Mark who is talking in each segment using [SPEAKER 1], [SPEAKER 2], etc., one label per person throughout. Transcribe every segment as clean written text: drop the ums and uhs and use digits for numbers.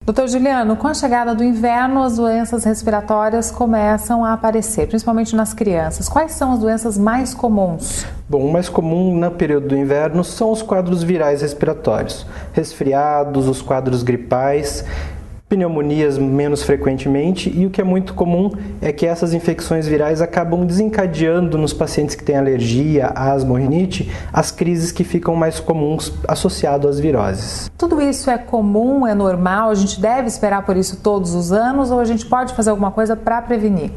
[SPEAKER 1] Doutor Juliano, com a chegada do inverno, as doenças respiratórias começam a aparecer, principalmente nas crianças. Quais são as doenças mais comuns?
[SPEAKER 2] Bom, o mais comum no período do inverno são os quadros virais respiratórios, resfriados, os quadros gripais, pneumonias menos frequentemente, e o que é muito comum é que essas infecções virais acabam desencadeando nos pacientes que têm alergia, asma ou rinite, as crises que ficam mais comuns associadas às viroses.
[SPEAKER 1] Tudo isso é comum, é normal? A gente deve esperar por isso todos os anos ou a gente pode fazer alguma coisa para prevenir?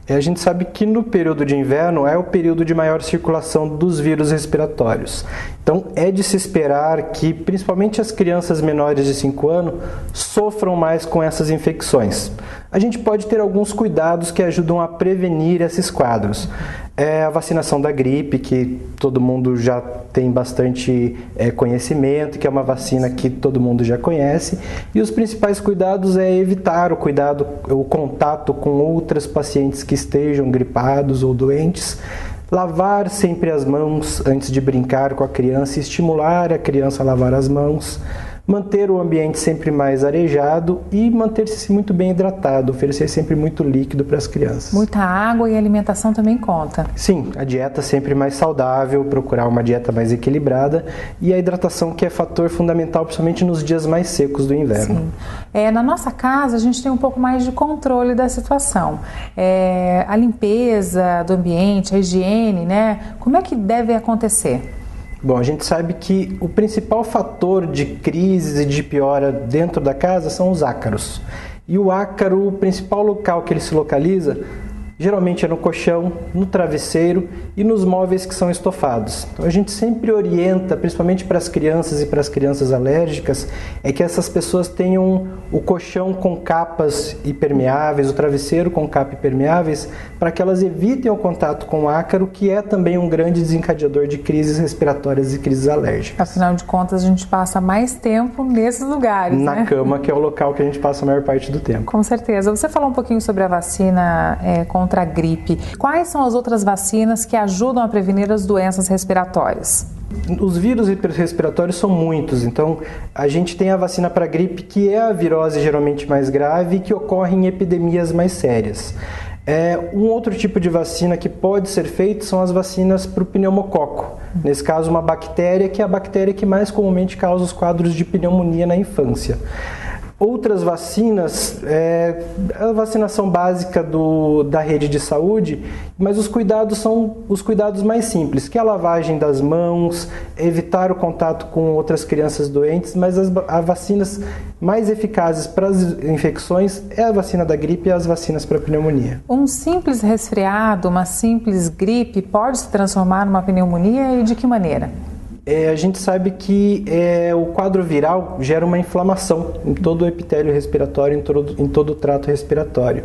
[SPEAKER 2] A gente sabe que no período de inverno é o período de maior circulação dos vírus respiratórios. Então é de se esperar que principalmente as crianças menores de 5 anos sofram mais com essas infecções. A gente pode ter alguns cuidados que ajudam a prevenir esses quadros. A vacinação da gripe, que todo mundo já tem bastante conhecimento, que é uma vacina que todo mundo já conhece. E os principais cuidados é evitar o contato com outros pacientes que estejam gripados ou doentes. Lavar sempre as mãos antes de brincar com a criança, estimular a criança a lavar as mãos. Manter o ambiente sempre mais arejado e manter-se muito bem hidratado, oferecer sempre muito líquido para as crianças.
[SPEAKER 1] Muita água e alimentação também conta.
[SPEAKER 2] Sim, a dieta sempre mais saudável, procurar uma dieta mais equilibrada e a hidratação que é fator fundamental, principalmente nos dias mais secos do inverno.
[SPEAKER 1] Sim. Na nossa casa a gente tem um pouco mais de controle da situação. A limpeza do ambiente, a higiene, né? Como é que deve acontecer?
[SPEAKER 2] Bom, a gente sabe que o principal fator de crises e de piora dentro da casa são os ácaros. E o ácaro, o principal local que ele se localiza, geralmente é no colchão, no travesseiro e nos móveis que são estofados. Então a gente sempre orienta, principalmente para as crianças e para as crianças alérgicas, é que essas pessoas tenham o colchão com capas impermeáveis, o travesseiro com capa impermeáveis, para que elas evitem o contato com o ácaro, que é também um grande desencadeador de crises respiratórias e crises alérgicas.
[SPEAKER 1] Afinal de contas, a gente passa mais tempo nesses lugares,
[SPEAKER 2] Na cama, que é o local que a gente passa a maior parte do tempo.
[SPEAKER 1] Com certeza. Você falou um pouquinho sobre a vacina contra a gripe. Quais são as outras vacinas que ajudam a prevenir as doenças respiratórias?
[SPEAKER 2] Os vírus respiratórios são muitos, então a gente tem a vacina para gripe, que é a virose geralmente mais grave e que ocorre em epidemias mais sérias. Um outro tipo de vacina que pode ser feito são as vacinas para o pneumococo. Nesse caso, uma bactéria que é a bactéria que mais comumente causa os quadros de pneumonia na infância. Outras vacinas, a vacinação básica da rede de saúde, mas os cuidados são os cuidados mais simples, que é a lavagem das mãos, evitar o contato com outras crianças doentes, mas as vacinas mais eficazes para as infecções é a vacina da gripe e as vacinas para a pneumonia.
[SPEAKER 1] Um simples resfriado, uma simples gripe pode se transformar numa pneumonia e de que maneira?
[SPEAKER 2] A gente sabe que o quadro viral gera uma inflamação em todo o epitélio respiratório, em todo o trato respiratório.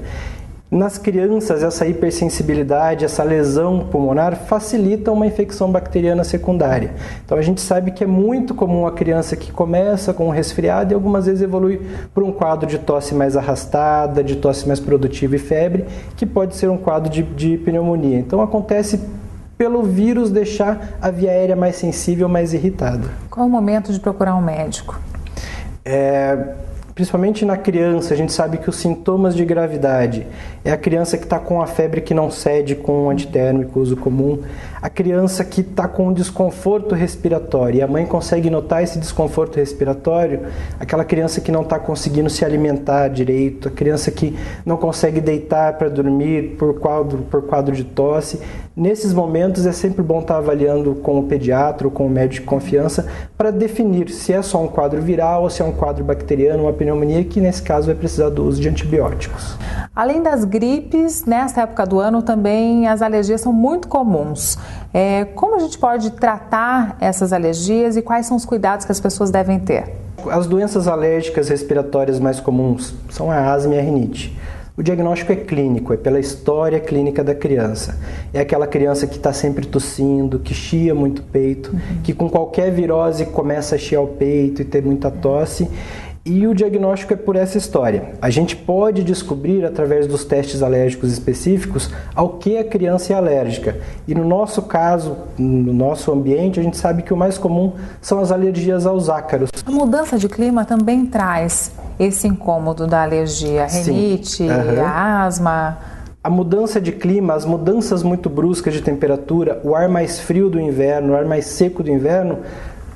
[SPEAKER 2] Nas crianças, essa hipersensibilidade, essa lesão pulmonar facilita uma infecção bacteriana secundária. Então a gente sabe que é muito comum a criança que começa com um resfriado e algumas vezes evolui para um quadro de tosse mais arrastada, de tosse mais produtiva e febre, que pode ser um quadro de pneumonia. Então acontece pelo vírus deixar a via aérea mais sensível, mais irritada.
[SPEAKER 1] Qual é o momento de procurar um médico?
[SPEAKER 2] Principalmente na criança, a gente sabe que os sintomas de gravidade é a criança que está com a febre que não cede com um antitérmico, uso comum, a criança que está com um desconforto respiratório e a mãe consegue notar esse desconforto respiratório, aquela criança que não está conseguindo se alimentar direito, a criança que não consegue deitar para dormir por quadro de tosse. Nesses momentos é sempre bom estar avaliando com o pediatra ou com o médico de confiança para definir se é só um quadro viral ou se é um quadro bacteriano, uma pneumonia, que nesse caso vai precisar do uso de antibióticos.
[SPEAKER 1] Além das gripes, nesta época do ano também as alergias são muito comuns. Como a gente pode tratar essas alergias e quais são os cuidados que as pessoas devem ter?
[SPEAKER 2] As doenças alérgicas respiratórias mais comuns são a asma e a rinite. O diagnóstico é clínico, é pela história clínica da criança. É aquela criança que está sempre tossindo, que chia muito o peito, que com qualquer virose começa a chiar o peito e ter muita tosse. E o diagnóstico é por essa história. A gente pode descobrir, através dos testes alérgicos específicos, ao que a criança é alérgica. E no nosso caso, no nosso ambiente, a gente sabe que o mais comum são as alergias aos ácaros.
[SPEAKER 1] A mudança de clima também traz esse incômodo da alergia, rinite, a asma.
[SPEAKER 2] A mudança de clima, as mudanças muito bruscas de temperatura, o ar mais frio do inverno, o ar mais seco do inverno,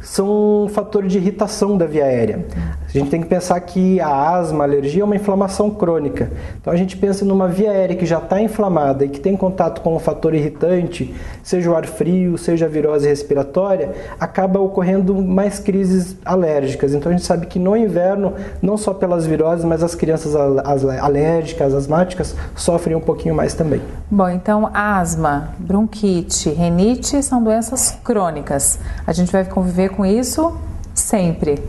[SPEAKER 2] são um fator de irritação da via aérea. A gente tem que pensar que a asma, a alergia é uma inflamação crônica. Então a gente pensa numa via aérea que já está inflamada e que tem contato com um fator irritante, seja o ar frio, seja a virose respiratória, acaba ocorrendo mais crises alérgicas. Então a gente sabe que no inverno, não só pelas viroses, mas as crianças alérgicas, asmáticas, sofrem um pouquinho mais também.
[SPEAKER 1] Bom, então asma, bronquite, rinite são doenças crônicas. A gente vai conviver com isso sempre.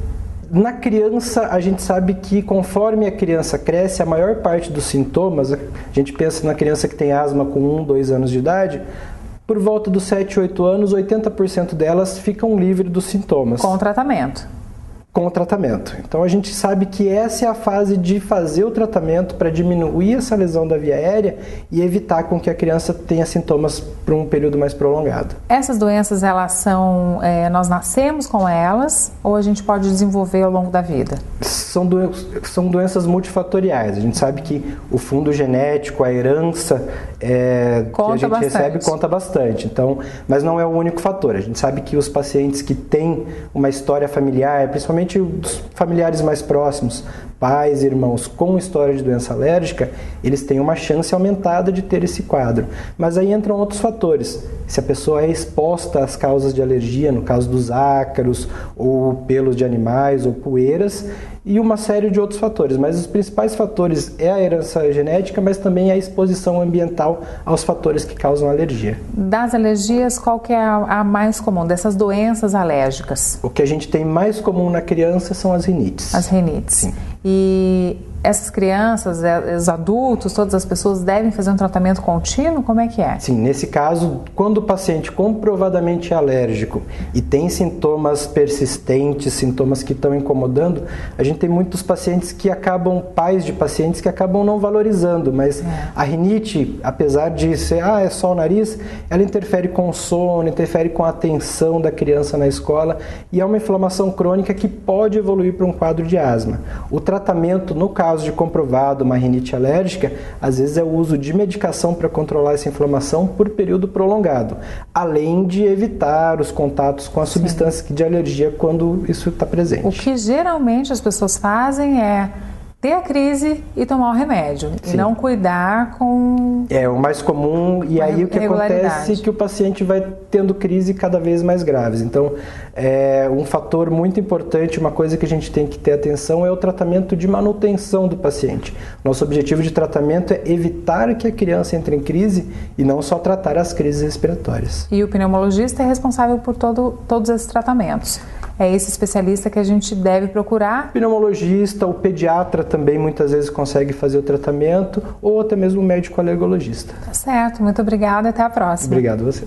[SPEAKER 2] Na criança, a gente sabe que conforme a criança cresce, a maior parte dos sintomas, a gente pensa na criança que tem asma com 1, 2 anos de idade, por volta dos 7, 8 anos, 80% delas ficam livres dos sintomas.
[SPEAKER 1] Com tratamento.
[SPEAKER 2] Com o tratamento. Então a gente sabe que essa é a fase de fazer o tratamento para diminuir essa lesão da via aérea e evitar com que a criança tenha sintomas por um período mais prolongado.
[SPEAKER 1] Essas doenças, elas são, nós nascemos com elas ou a gente pode desenvolver ao longo da vida?
[SPEAKER 2] São doenças multifatoriais. A gente sabe que o fundo genético, a herança que a gente recebe conta bastante. Então, mas não é o único fator. A gente sabe que os pacientes que têm uma história familiar, principalmente os familiares mais próximos, pais, irmãos com história de doença alérgica, eles têm uma chance aumentada de ter esse quadro. Mas aí entram outros fatores. Se a pessoa é exposta às causas de alergia, no caso dos ácaros, ou pelos de animais, ou poeiras, e uma série de outros fatores. Mas os principais fatores é a herança genética, mas também a exposição ambiental aos fatores que causam alergia.
[SPEAKER 1] Das alergias, qual que é a mais comum dessas doenças alérgicas?
[SPEAKER 2] O que a gente tem mais comum na criança são as rinites.
[SPEAKER 1] As rinites.
[SPEAKER 2] Sim.
[SPEAKER 1] E essas crianças, os adultos, todas as pessoas devem fazer um tratamento contínuo? Como é que é?
[SPEAKER 2] Sim, nesse caso, quando o paciente comprovadamente é alérgico e tem sintomas persistentes, sintomas que estão incomodando, a gente tem muitos pacientes que acabam, pais de pacientes que acabam não valorizando, mas a rinite, apesar de ser, é só o nariz, ela interfere com o sono, interfere com a atenção da criança na escola e é uma inflamação crônica que pode evoluir para um quadro de asma. O tratamento, no caso de comprovado uma rinite alérgica, às vezes é o uso de medicação para controlar essa inflamação por período prolongado, além de evitar os contatos com as substâncias de alergia quando isso está presente.
[SPEAKER 1] O que geralmente as pessoas fazem é ter a crise e tomar o remédio, e não cuidar com...
[SPEAKER 2] É o mais comum, e aí o que acontece é que o paciente vai tendo crise cada vez mais graves. Então, um fator muito importante, uma coisa que a gente tem que ter atenção é o tratamento de manutenção do paciente. Nosso objetivo de tratamento é evitar que a criança entre em crise e não só tratar as crises respiratórias.
[SPEAKER 1] E o pneumologista é responsável por todos esses tratamentos. É esse especialista que a gente deve procurar.
[SPEAKER 2] O pneumologista, o pediatra também muitas vezes consegue fazer o tratamento, ou até mesmo o médico alergologista.
[SPEAKER 1] Tá certo, muito obrigada e até a próxima.
[SPEAKER 2] Obrigado a você.